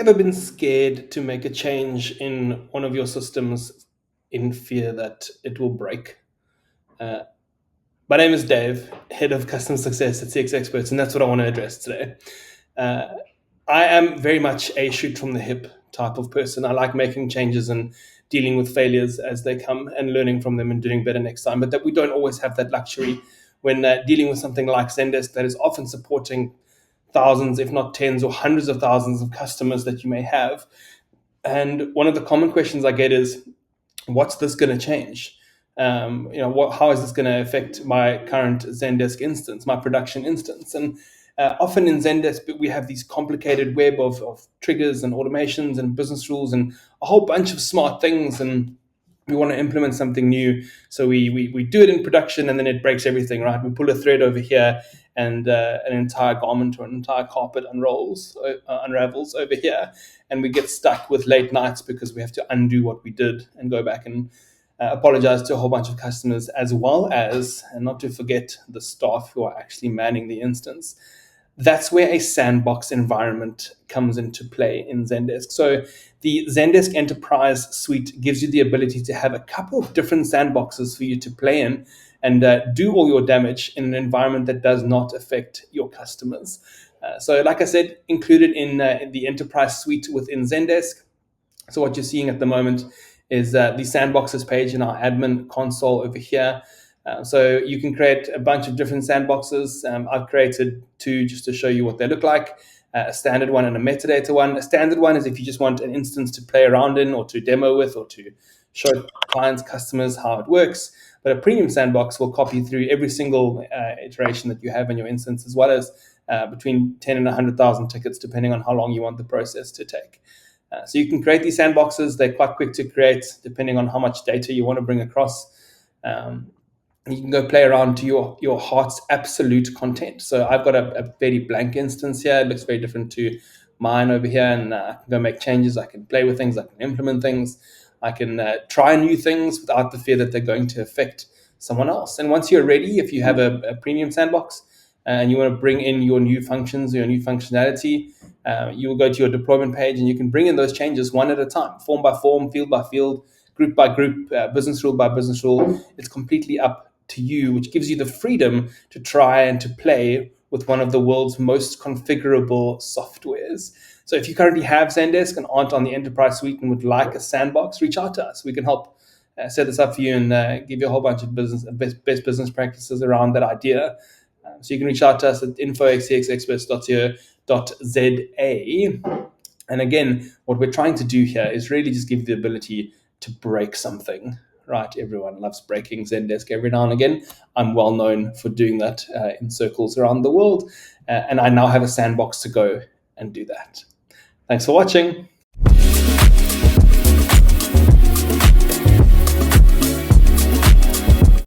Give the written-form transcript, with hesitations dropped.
ever been scared to make a change in one of your systems in fear that it will break? Uh, my name is Dave, head of customer success at CX Experts, and that's what I want to address today. Uh, I am very much a shoot from the hip type of person. I like making changes and dealing with failures as they come and learning from them and doing better next time. But that we don't always have that luxury when dealing with something like Zendesk that is often supporting thousands, if not tens or hundreds of thousands of customers that you may have. And one of the common questions I get is, what's this going to change? How is this going to affect my current Zendesk instance, my production instance? And often in Zendesk, we have these complicated web of triggers and automations and business rules and a whole bunch of smart things. And we want to implement something new. So we do it in production and then it breaks everything, right? We pull a thread over here and an entire garment or an entire carpet unravels over here. And we get stuck with late nights because we have to undo what we did and go back and apologize to a whole bunch of customers, as well as, and not to forget, the staff who are actually manning the instance. That's where a sandbox environment comes into play in Zendesk. So the Zendesk Enterprise Suite gives you the ability to have a couple of different sandboxes for you to play in and do all your damage in an environment that does not affect your customers. So like I said, included in the Enterprise Suite within Zendesk. So what you're seeing at the moment is the Sandboxes page in our admin console over here. So you can create a bunch of different sandboxes. I've created two just to show you what they look like, a standard one and a metadata one. A standard one is if you just want an instance to play around in or to demo with or to show clients, customers how it works. But a premium sandbox will copy through every single iteration that you have in your instance, as well as between 10 and 100,000 tickets, depending on how long you want the process to take. So you can create these sandboxes. They're quite quick to create, depending on how much data you want to bring across. You can go play around to your heart's absolute content. So I've got a very blank instance here. It looks very different to mine over here, and I can go make changes. I can play with things. I can implement things. I can try new things without the fear that they're going to affect someone else. And once you're ready, if you have a premium sandbox and you want to bring in your new functions, your new functionality, you will go to your deployment page and you can bring in those changes one at a time, form by form, field by field, group by group, business rule by business rule. It's completely up to you, which gives you the freedom to try and to play with one of the world's most configurable softwares. So if you currently have Zendesk and aren't on the Enterprise Suite and would like a sandbox, reach out to us. We can help set this up for you and give you a whole bunch of best business practices around that idea. So you can reach out to us at info@cxexperts.co.za. And again, what we're trying to do here is really just give you the ability to break something, right? Everyone loves breaking Zendesk every now and again. I'm well known for doing that in circles around the world. And I now have a sandbox to go and do that. Thanks for watching.